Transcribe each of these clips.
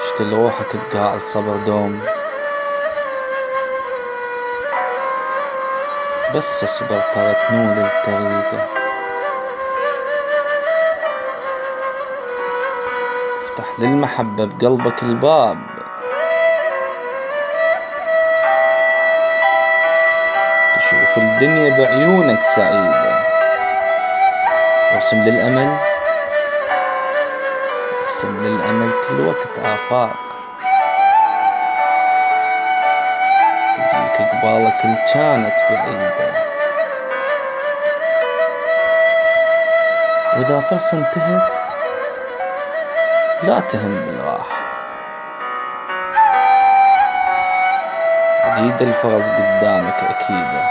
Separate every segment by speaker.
Speaker 1: اشتل روحك بقاع الصبر دوم، بس اصبر ترى تنول التريده. افتح للمحبة بقلبك الباب، تشوف الدنيا بعيونك سعيدة. وارسم للأمل، ارسم للأمل كل وقت آفاق، تجيك قبالك اللي كانت بعيدة. وإذا فرصة انتهت لا تهم بالراحة، عديد الفرص قدامك أكيدة.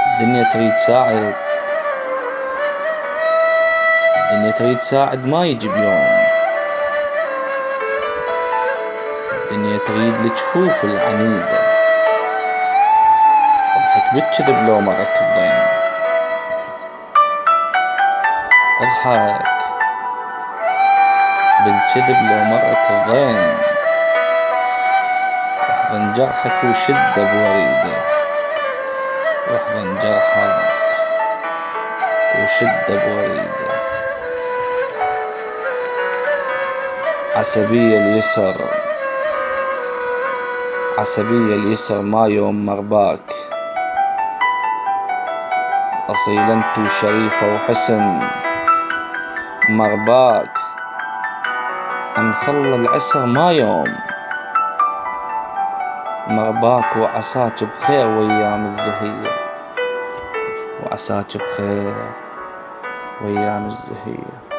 Speaker 1: الدنيا تريد تساعد، الدنيا تريد تساعد ما يجي بيوم. الدنيا تريد الجفوف العنيدة، اضحك بالكذب لو مرت الضيم. اضحك بالكذب لو مرت الضيم، واحضن جرحك وشده بوريده. واحضن جرحك وشده بوريده. عسبية اليسر، عسبية اليسر ما يوم مرباك. أصيل انت وشريفة وحسن مرباك. انخل العسر ما يوم مرباك. وعساك بخير وأيام الزهية، وعساك بخير وأيام الزهية.